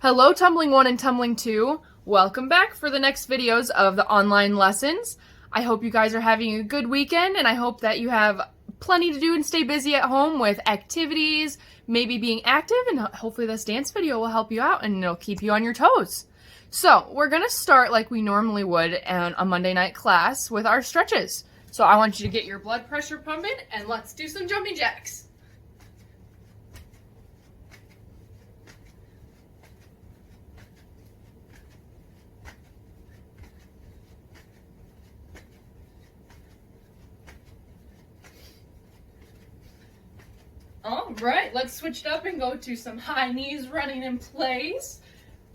Hello, Tumbling 1 and Tumbling 2. Welcome back for the next videos of the online lessons. I hope you guys are having a good weekend, and I hope that you have plenty to do and stay busy at home with activities, maybe being active, and hopefully this dance video will help you out and it'll keep you on your toes. So, we're going to start like we normally would in a Monday night class with our stretches. So I want you to get your blood pressure pumping, and let's do some jumping jacks. All right, let's switch it up and go to some high knees running in place.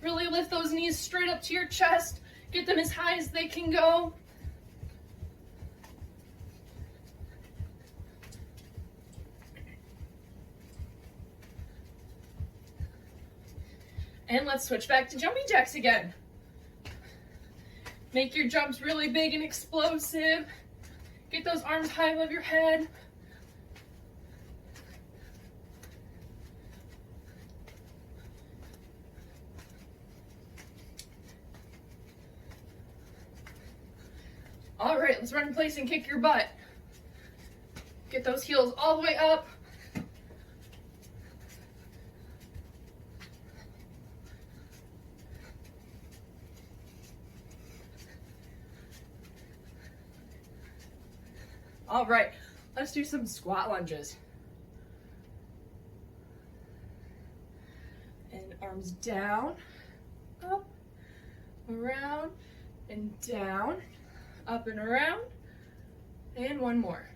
Really lift those knees straight up to your chest. Get them as high as they can go. And let's switch back to jumping jacks again. Make your jumps really big and explosive. Get those arms high above your head. All right, let's run in place and kick your butt. Get those heels all the way up. All right, let's do some squat lunges. And arms down, up, around, and down. Up and around, and one more.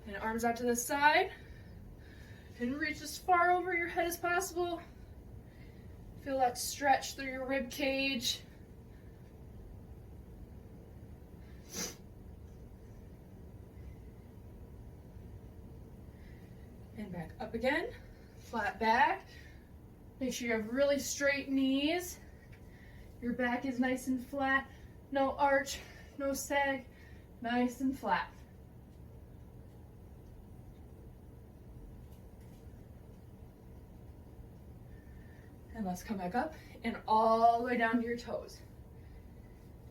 And arms out to the side, and reach as far over your head as possible. Feel that stretch through your rib cage. And back up again, flat back. Make sure you have really straight knees. Your back is nice and flat, no arch, no sag, nice and flat. And let's come back up and all the way down to your toes.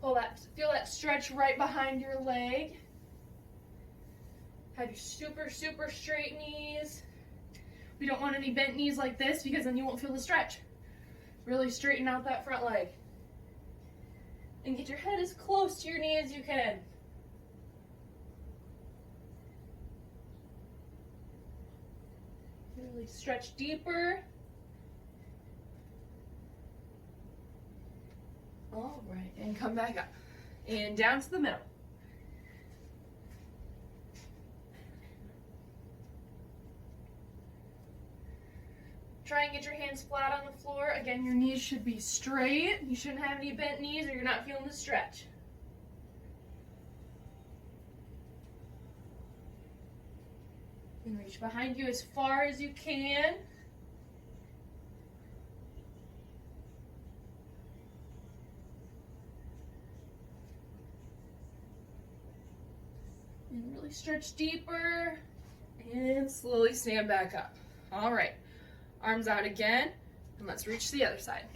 Feel that stretch right behind your leg. Have your super straight knees. We don't want any bent knees like this because then you won't feel the stretch. Really straighten out that front leg. And get your head as close to your knee as you can. Really stretch deeper. All right, and come back up. And down to the middle. Try and get your hands flat on the floor. Again, your knees should be straight. You shouldn't have any bent knees or you're not feeling the stretch. And reach behind you as far as you can. And really stretch deeper. And slowly stand back up. All right. Arms out again, and let's reach to the other side.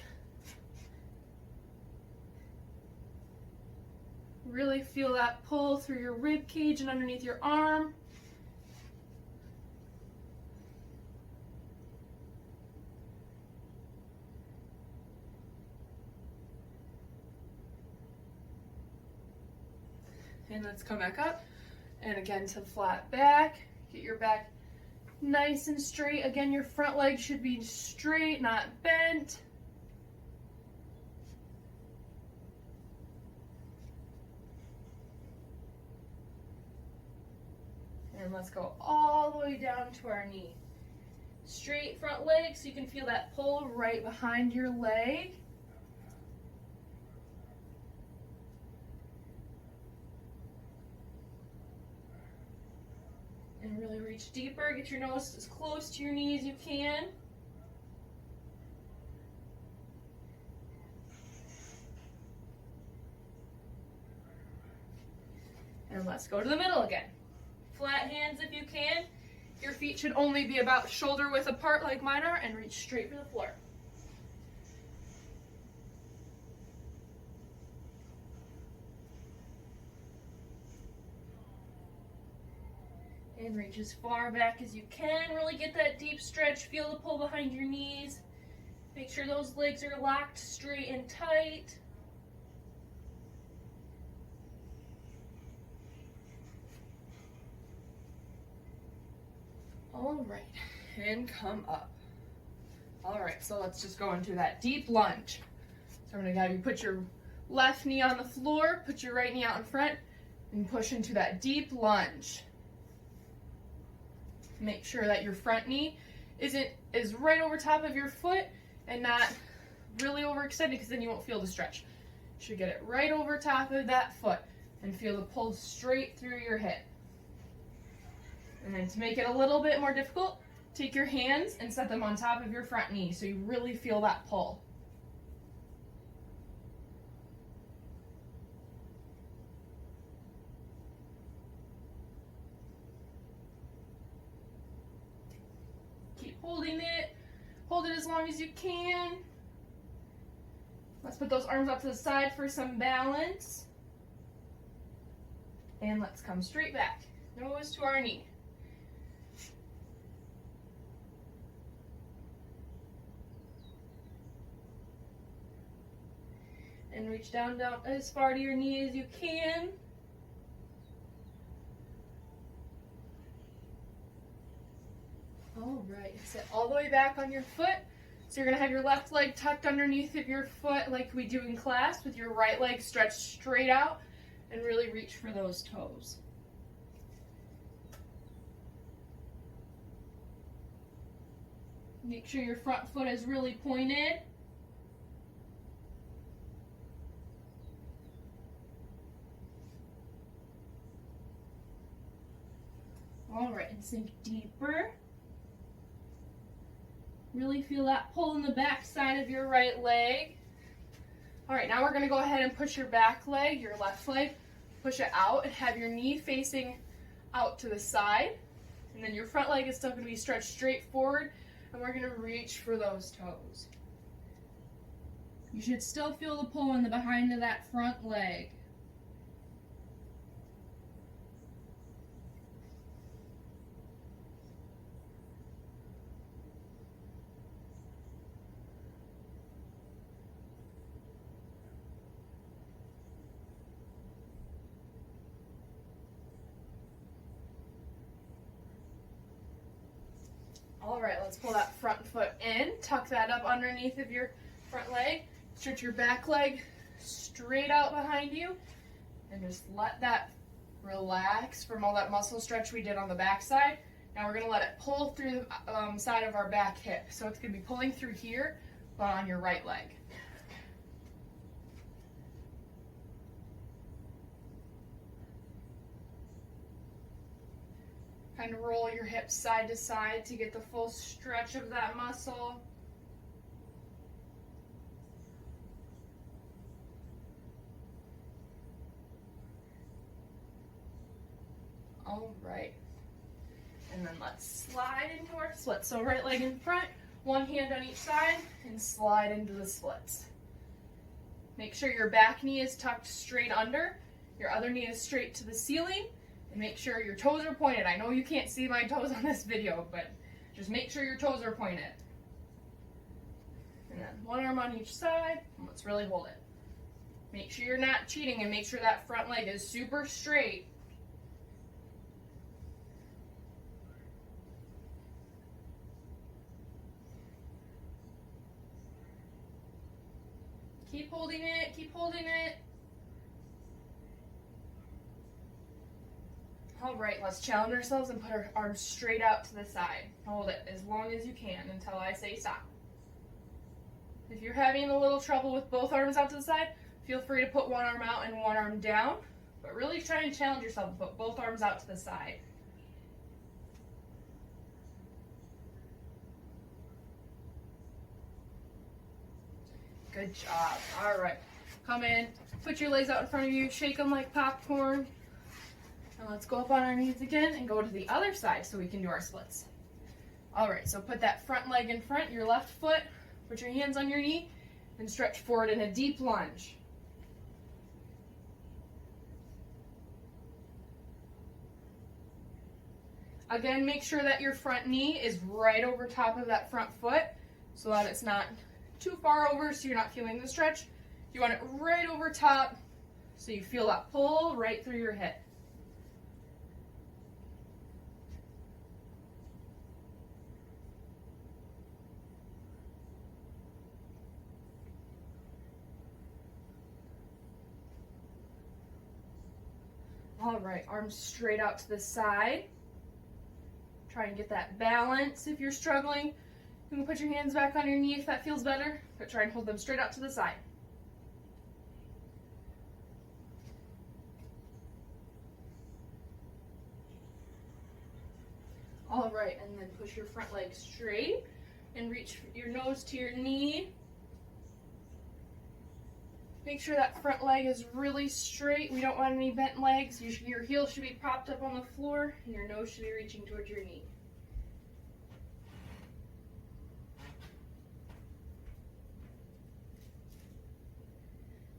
Really feel that pull through your rib cage and underneath your arm. And let's come back up, and again to flat back. Get your back nice and straight. Again, your front leg should be straight, not bent. And let's go all the way down to our knee. Straight front leg so you can feel that pull right behind your leg. And really reach deeper. Get your nose as close to your knee as you can. And let's go to the middle again. Flat hands if you can. Your feet should only be about shoulder width apart like mine are, and reach straight for the floor. And reach as far back as you can. Really get that deep stretch. Feel the pull behind your knees. Make sure those legs are locked straight and tight. All right, and come up. All right, so let's just go into that deep lunge. So I'm gonna have you put your left knee on the floor, put your right knee out in front, and push into that deep lunge. Make sure that your front knee is right over top of your foot and not really overextended, because then you won't feel the stretch. You should get it right over top of that foot and feel the pull straight through your hip. And then to make it a little bit more difficult, take your hands and set them on top of your front knee so you really feel that pull. Keep holding it. Hold it as long as you can. Let's put those arms up to the side for some balance. And let's come straight back. Nose to our knee. And reach down as far to your knee as you can. All right, sit all the way back on your foot. So you're gonna have your left leg tucked underneath of your foot like we do in class, with your right leg stretched straight out, and really reach for those toes. Make sure your front foot is really pointed. All right, and sink deeper. Really feel that pull in the back side of your right leg. All right, now we're gonna go ahead and push your back leg, your left leg, push it out and have your knee facing out to the side. And then your front leg is still gonna be stretched straight forward, and we're gonna reach for those toes. You should still feel the pull in the behind of that front leg. All right, let's pull that front foot in, tuck that up underneath of your front leg, stretch your back leg straight out behind you, and just let that relax from all that muscle stretch we did on the back side. Now we're gonna let it pull through the side of our back hip. So it's gonna be pulling through here, but on your right leg. Kind of roll your hips side to side to get the full stretch of that muscle. All right. And then let's slide into our splits. So right leg in front, one hand on each side, and slide into the splits. Make sure your back knee is tucked straight under, your other knee is straight to the ceiling. And make sure your toes are pointed. I know you can't see my toes on this video, but just make sure your toes are pointed. And then one arm on each side, and let's really hold it. Make sure you're not cheating, and make sure that front leg is super straight. Keep holding it, keep holding it. All right, let's challenge ourselves and put our arms straight out to the side. Hold it as long as you can until I say stop. If you're having a little trouble with both arms out to the side, feel free to put one arm out and one arm down, but really try and challenge yourself to put both arms out to the side. Good job. All right, come in, put your legs out in front of you, shake them like popcorn. And let's go up on our knees again and go to the other side so we can do our splits. All right, so put that front leg in front, your left foot, put your hands on your knee, and stretch forward in a deep lunge. Again, make sure that your front knee is right over top of that front foot so that it's not too far over so you're not feeling the stretch. You want it right over top so you feel that pull right through your hip. All right, arms straight out to the side. Try and get that balance. If you're struggling, you can put your hands back on your knee if that feels better, but try and hold them straight out to the side. All right, and then push your front leg straight and reach your nose to your knee. Make sure that front leg is really straight. We don't want any bent legs. Your heel should be propped up on the floor and your nose should be reaching towards your knee.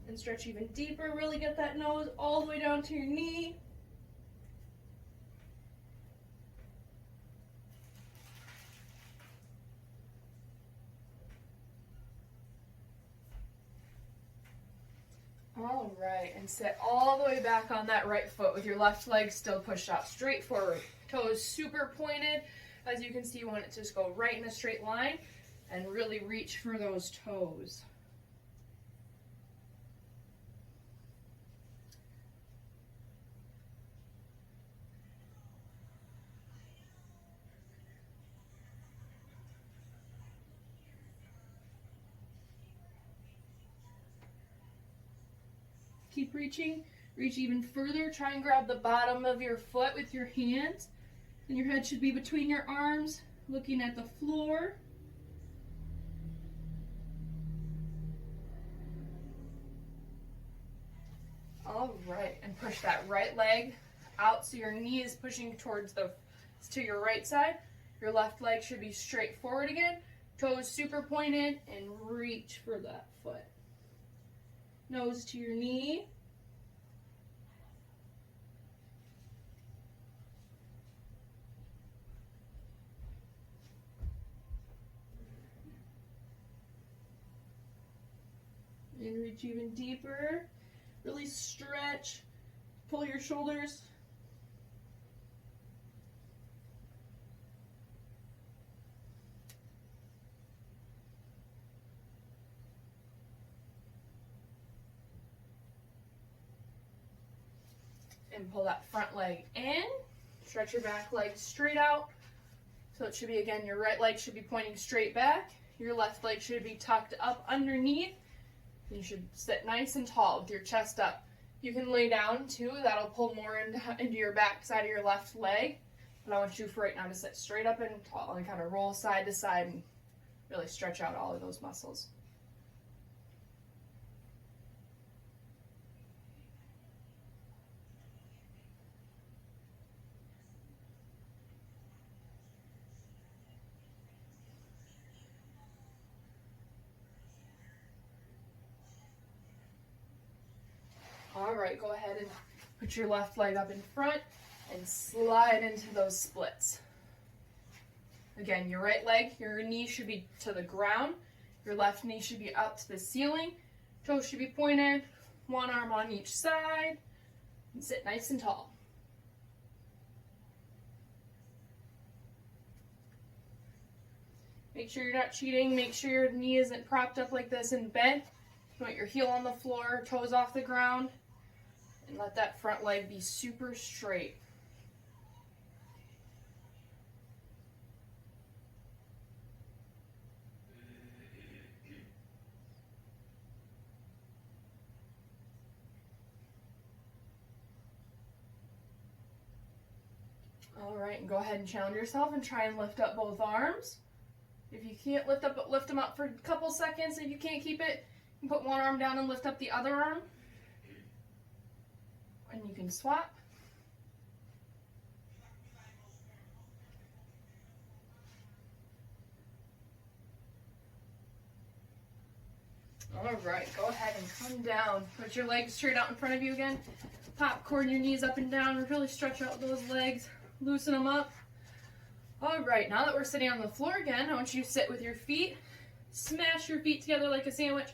And stretch even deeper. Really get that nose all the way down to your knee. All right, and sit all the way back on that right foot with your left leg still pushed out straight forward. Toes super pointed. As you can see, you want it to just go right in a straight line and really reach for those toes. Keep reaching, reach even further. Try and grab the bottom of your foot with your hands. And your head should be between your arms, looking at the floor. All right, and push that right leg out so your knee is pushing to your right side. Your left leg should be straight forward again. Toes super pointed and reach for that foot. Nose to your knee. And reach even deeper. Really stretch. Pull your shoulders. And pull that front leg in. Stretch your back leg straight out. So it should be, again, your right leg should be pointing straight back. Your left leg should be tucked up underneath. You should sit nice and tall with your chest up. You can lay down too. That'll pull more into your back side of your left leg. But I want you for right now to sit straight up and tall and kind of roll side to side and really stretch out all of those muscles. All right, go ahead and put your left leg up in front and slide into those splits. Again, your right leg, your knee should be to the ground. Your left knee should be up to the ceiling. Toes should be pointed, one arm on each side, and sit nice and tall. Make sure you're not cheating. Make sure your knee isn't propped up like this and bent. You want your heel on the floor, toes off the ground, and let that front leg be super straight. All right, and go ahead and challenge yourself and try and lift up both arms. If you can't lift them up for a couple seconds. If you can't keep it, you can put one arm down and lift up the other arm. And you can swap. All right, go ahead and come down. Put your legs straight out in front of you again. Popcorn your knees up and down. Really stretch out those legs. Loosen them up. All right, now that we're sitting on the floor again, I want you to sit with your feet. Smash your feet together like a sandwich.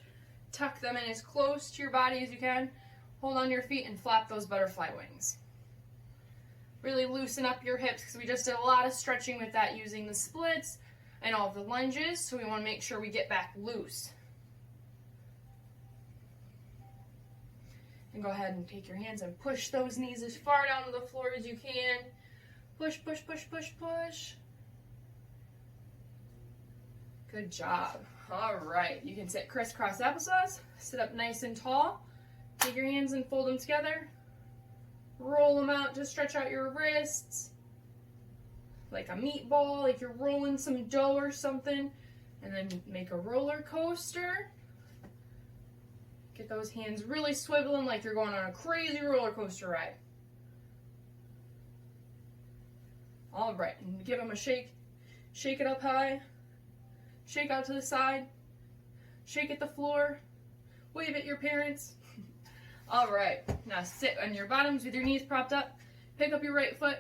Tuck them in as close to your body as you can. Hold on to your feet and flap those butterfly wings. Really loosen up your hips because we just did a lot of stretching with that using the splits and all of the lunges, so we want to make sure we get back loose. And go ahead and take your hands and push those knees as far down to the floor as you can. Push, push, push, push, push. Good job. All right, you can sit crisscross applesauce. Sit up nice and tall. Take your hands and fold them together. Roll them out to stretch out your wrists. Like a meatball, like you're rolling some dough or something. And then make a roller coaster. Get those hands really swiveling like you're going on a crazy roller coaster ride. All right, and give them a shake. Shake it up high. Shake out to the side. Shake at the floor. Wave at your parents. All right, now sit on your bottoms with your knees propped up. Pick up your right foot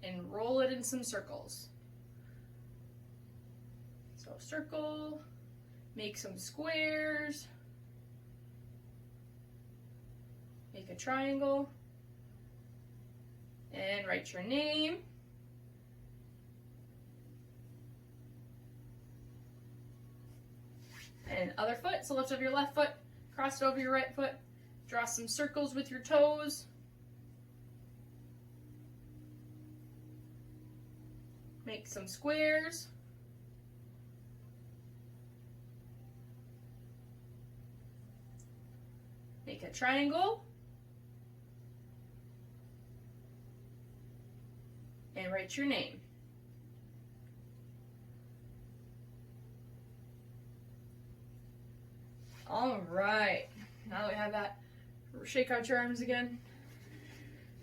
and roll it in some circles. So circle, make some squares, make a triangle, and write your name. And other foot, so lift up your left foot, cross it over your right foot, draw some circles with your toes. Make some squares. Make a triangle. And write your name. All right, now that we have that, shake out your arms again.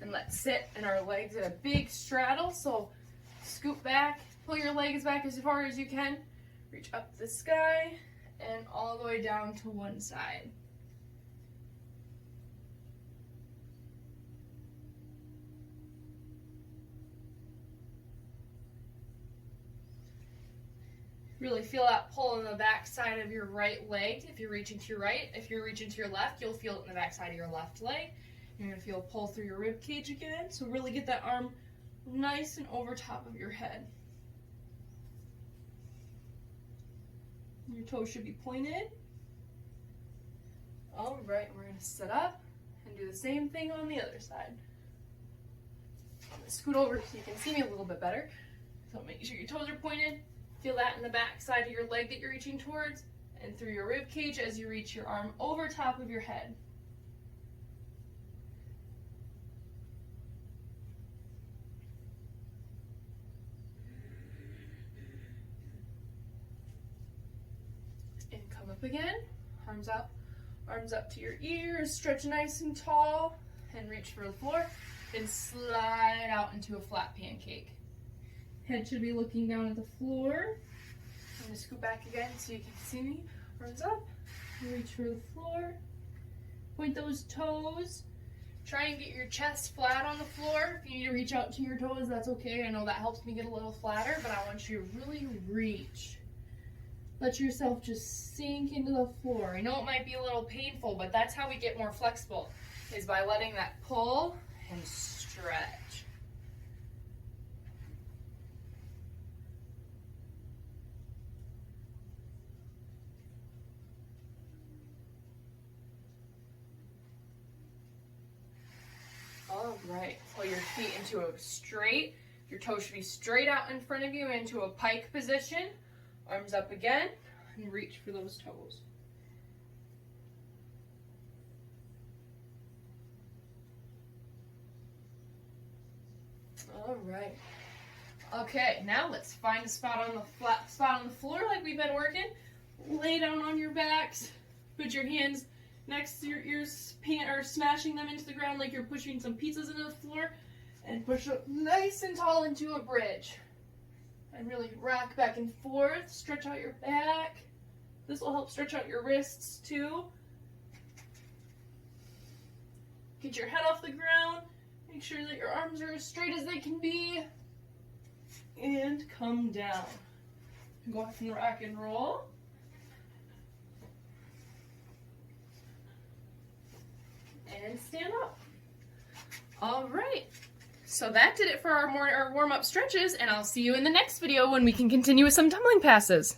And let's sit in our legs at a big straddle. So scoot back, pull your legs back as far as you can. Reach up to the sky and all the way down to one side. Really feel that pull in the back side of your right leg if you're reaching to your right. If you're reaching to your left, you'll feel it in the back side of your left leg. You're going to feel a pull through your rib cage again. So really get that arm nice and over top of your head. Your toes should be pointed. All right, we're going to sit up and do the same thing on the other side. I'm going to scoot over so you can see me a little bit better. So make sure your toes are pointed. Feel that in the back side of your leg that you're reaching towards and through your rib cage as you reach your arm over top of your head. And come up again, arms up to your ears, stretch nice and tall and reach for the floor and slide out into a flat pancake. Head should be looking down at the floor. I'm going to scoot back again so you can see me. Arms up, reach for the floor. Point those toes. Try and get your chest flat on the floor. If you need to reach out to your toes, that's okay. I know that helps me get a little flatter, but I want you to really reach. Let yourself just sink into the floor. I know it might be a little painful, but that's how we get more flexible, is by letting that pull and stretch. All right, pull your feet into a straight. Your toes should be straight out in front of you into a pike position. Arms up again and reach for those toes. All right. Okay, now let's find a spot on the flat spot on the floor like we've been working. Lay down on your backs. Put your hands next to your ears, or smashing them into the ground like you're pushing some pizzas into the floor, and push up nice and tall into a bridge. And really rock back and forth, stretch out your back. This will help stretch out your wrists too. Get your head off the ground. Make sure that your arms are as straight as they can be. And come down. Go ahead and rock and roll. And stand up. All right. So that did it for our warm-up stretches, and I'll see you in the next video when we can continue with some tumbling passes.